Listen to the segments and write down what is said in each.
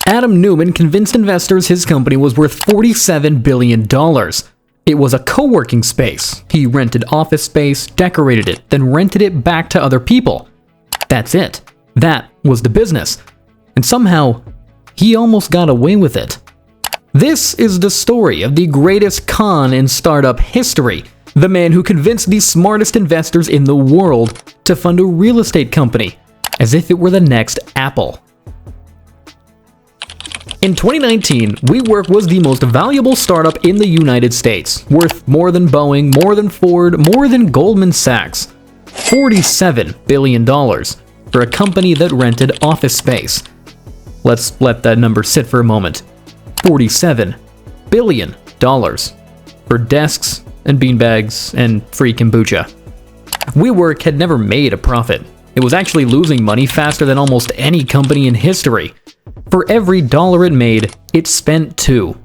Adam Neumann convinced investors his company was worth $47 billion. It was a co-working space. He rented office space, decorated it, then rented it back to other people. That's it. That was the business. And somehow, he almost got away with it. This is the story of the greatest con in startup history. The man who convinced the smartest investors in the world to fund a real estate company, as if it were the next Apple. In 2019, WeWork was the most valuable startup in the United States, worth more than Boeing, more than Ford, more than Goldman Sachs. $47 billion for a company that rented office space. Let's let that number sit for a moment. $47 billion for desks and beanbags and free kombucha. WeWork had never made a profit. It was actually losing money faster than almost any company in history. For every dollar it made, it spent $2.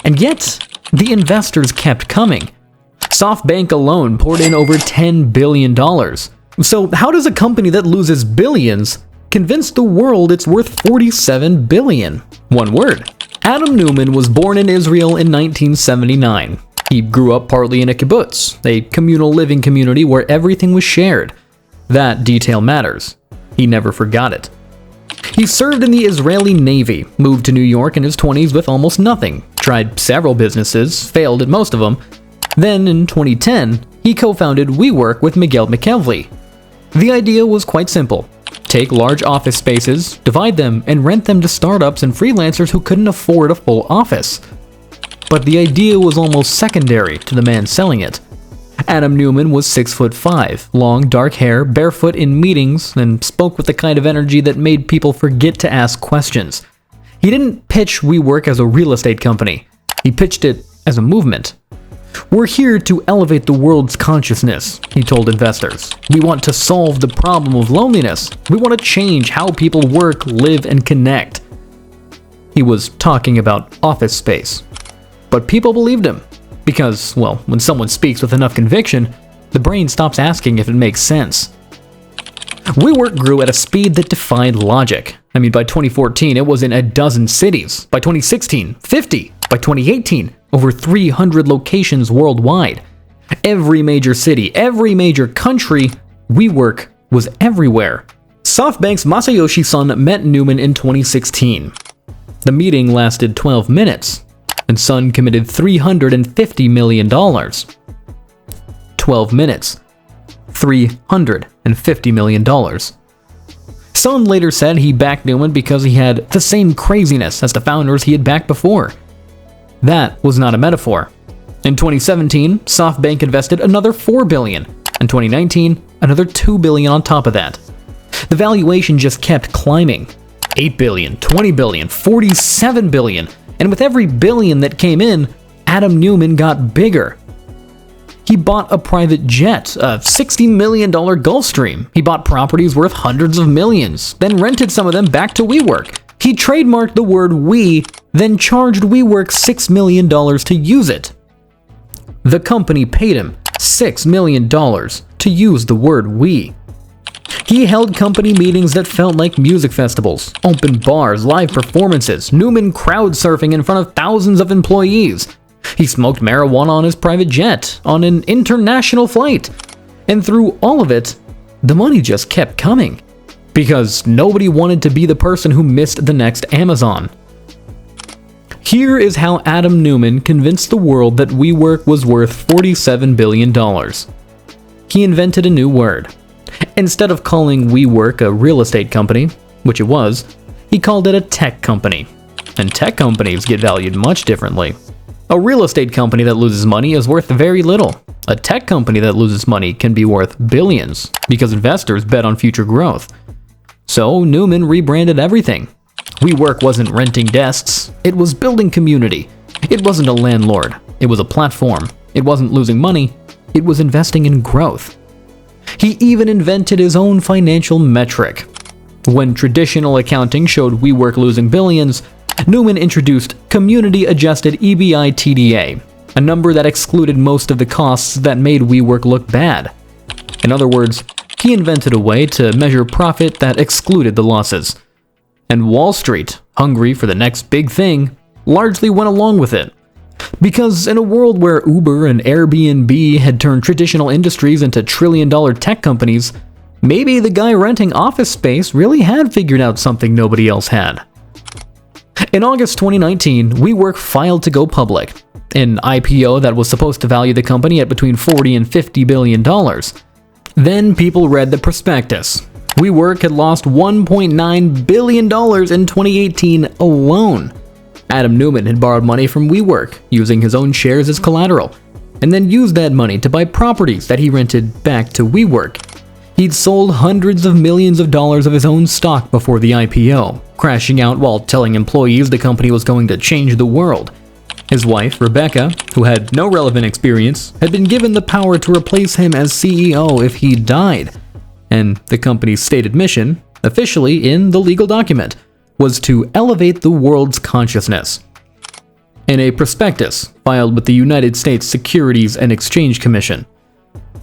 And yet, the investors kept coming. SoftBank alone poured in over $10 billion. So how does a company that loses billions convince the world it's worth $47 billion? One word. Adam Neumann was born in Israel in 1979. He grew up partly in a kibbutz, a communal living community where everything was shared. That detail matters. He never forgot it. He served in the Israeli Navy, moved to New York in his 20s with almost nothing, tried several businesses, failed at most of them. Then, in 2010, he co-founded WeWork with Miguel McKelvey. The idea was quite simple. Take large office spaces, divide them, and rent them to startups and freelancers who couldn't afford a full office. But the idea was almost secondary to the man selling it. Adam Neumann was 6'5", long dark hair, barefoot in meetings, and spoke with the kind of energy that made people forget to ask questions. He didn't pitch WeWork as a real estate company. He pitched it as a movement. "We're here to elevate the world's consciousness," he told investors. "We want to solve the problem of loneliness. We want to change how people work, live, and connect." He was talking about office space. But people believed him. Because, well, when someone speaks with enough conviction, the brain stops asking if it makes sense. WeWork grew at a speed that defied logic. I mean, by 2014, it was in a dozen cities. By 2016, 50. By 2018, over 300 locations worldwide. Every major city, every major country, WeWork was everywhere. SoftBank's Masayoshi Son met Neumann in 2016. The meeting lasted 12 minutes. And Son committed $350 million. 12 minutes. $350 million. Son later said he backed Neumann because he had the same craziness as the founders he had backed before. That was not a metaphor. In 2017, SoftBank invested another $4 billion. In 2019, another $2 billion on top of that. The valuation just kept climbing. $8 billion, $20 billion, $47 billion. And with every billion that came in, Adam Neumann got bigger. He bought a private jet, a $60 million Gulfstream. He bought properties worth hundreds of millions, then rented some of them back to WeWork. He trademarked the word "we", then charged WeWork $6 million to use it. The company paid him $6 million to use the word "we". He held company meetings that felt like music festivals, open bars, live performances, Neumann crowd surfing in front of thousands of employees. He smoked marijuana on his private jet, on an international flight. And through all of it, the money just kept coming. Because nobody wanted to be the person who missed the next Amazon. Here is how Adam Neumann convinced the world that WeWork was worth $47 billion. He invented a new word. Instead of calling WeWork a real estate company, which it was, he called it a tech company. And tech companies get valued much differently. A real estate company that loses money is worth very little. A tech company that loses money can be worth billions, because investors bet on future growth. So Neumann rebranded everything. WeWork wasn't renting desks, it was building community. It wasn't a landlord, it was a platform. It wasn't losing money, it was investing in growth. He even invented his own financial metric. When traditional accounting showed WeWork losing billions, Neumann introduced community-adjusted EBITDA, a number that excluded most of the costs that made WeWork look bad. In other words, he invented a way to measure profit that excluded the losses. And Wall Street, hungry for the next big thing, largely went along with it. Because in a world where Uber and Airbnb had turned traditional industries into trillion-dollar tech companies, maybe the guy renting office space really had figured out something nobody else had. In August 2019, WeWork filed to go public, an IPO that was supposed to value the company at between $40 and $50 billion. Then people read the prospectus. WeWork had lost $1.9 billion in 2018 alone. Adam Neumann had borrowed money from WeWork, using his own shares as collateral, and then used that money to buy properties that he rented back to WeWork. He'd sold hundreds of millions of dollars of his own stock before the IPO, crashing out while telling employees the company was going to change the world. His wife, Rebecca, who had no relevant experience, had been given the power to replace him as CEO if he died. And the company's stated mission, officially in the legal document, was to elevate the world's consciousness. In a prospectus filed with the United States Securities and Exchange Commission,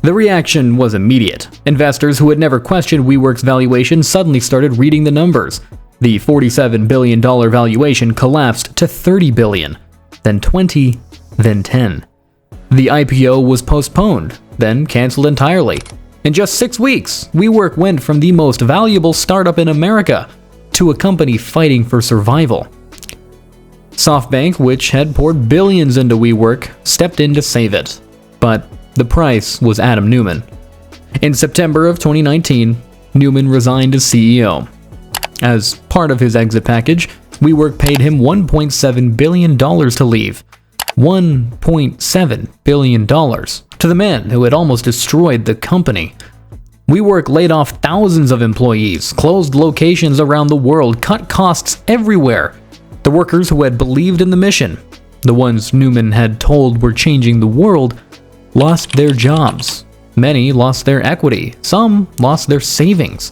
the reaction was immediate. Investors who had never questioned WeWork's valuation suddenly started reading the numbers. The $47 billion valuation collapsed to $30 billion, then 20, then 10. The IPO was postponed, then canceled entirely. In just 6 weeks, WeWork went from the most valuable startup in America to a company fighting for survival. SoftBank, which had poured billions into WeWork, stepped in to save it. But the price was Adam Neumann. In September of 2019, Neumann resigned as CEO. As part of his exit package, WeWork paid him $1.7 billion to leave. $1.7 billion to the man who had almost destroyed the company. WeWork laid off thousands of employees, closed locations around the world, cut costs everywhere. The workers who had believed in the mission, the ones Neumann had told were changing the world, lost their jobs. Many lost their equity. Some lost their savings.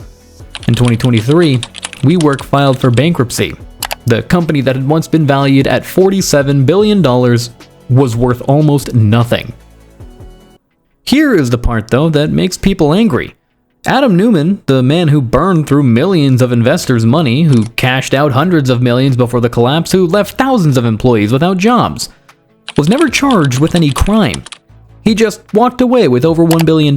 In 2023, WeWork filed for bankruptcy. The company that had once been valued at $47 billion was worth almost nothing. Here is the part, though, that makes people angry. Adam Neumann, the man who burned through millions of investors' money, who cashed out hundreds of millions before the collapse, who left thousands of employees without jobs, was never charged with any crime. He just walked away with over $1 billion.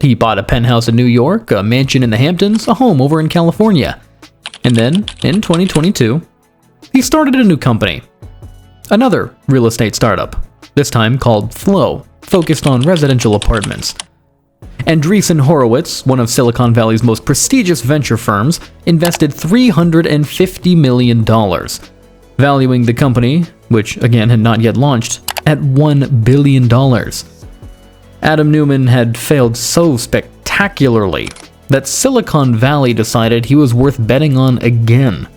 He bought a penthouse in New York, a mansion in the Hamptons, a home over in California. And then, in 2022, he started a new company. Another real estate startup, this time called Flow, focused on residential apartments. Andreessen Horowitz, one of Silicon Valley's most prestigious venture firms, invested $350 million, valuing the company, which again had not yet launched, at $1 billion. Adam Neumann had failed so spectacularly that Silicon Valley decided he was worth betting on again.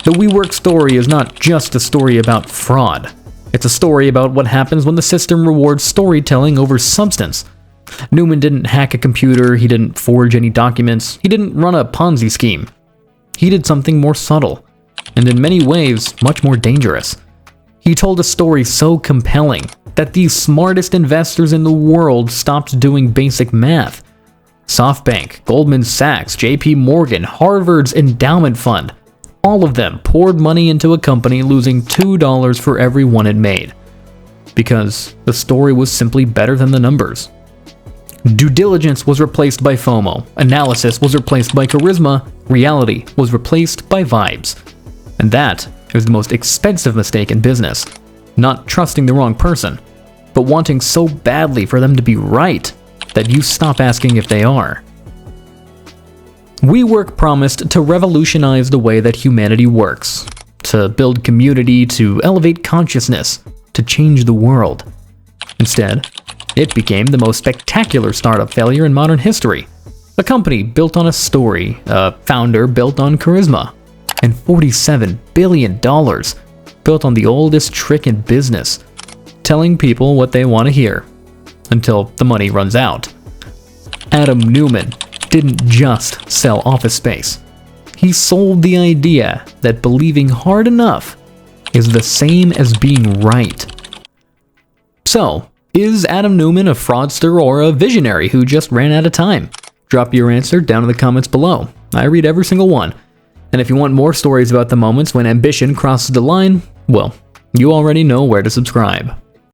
The WeWork story is not just a story about fraud. It's a story about what happens when the system rewards storytelling over substance. Neumann didn't hack a computer, he didn't forge any documents, he didn't run a Ponzi scheme. He did something more subtle, and in many ways, much more dangerous. He told a story so compelling that the smartest investors in the world stopped doing basic math. SoftBank, Goldman Sachs, JP Morgan, Harvard's endowment fund, all of them poured money into a company losing $2 for every one it made. Because the story was simply better than the numbers. Due diligence was replaced by FOMO, analysis was replaced by charisma, reality was replaced by vibes. And that is the most expensive mistake in business. Not trusting the wrong person, but wanting so badly for them to be right that you stop asking if they are. WeWork promised to revolutionize the way that humanity works, to build community, to elevate consciousness, to change the world. Instead, it became the most spectacular startup failure in modern history. A company built on a story, a founder built on charisma, and $47 billion built on the oldest trick in business, telling people what they want to hear, until the money runs out. Adam Neumann didn't just sell office space. He sold the idea that believing hard enough is the same as being right. So, is Adam Neumann a fraudster or a visionary who just ran out of time? Drop your answer down in the comments below. I read every single one. And if you want more stories about the moments when ambition crosses the line, well, you already know where to subscribe.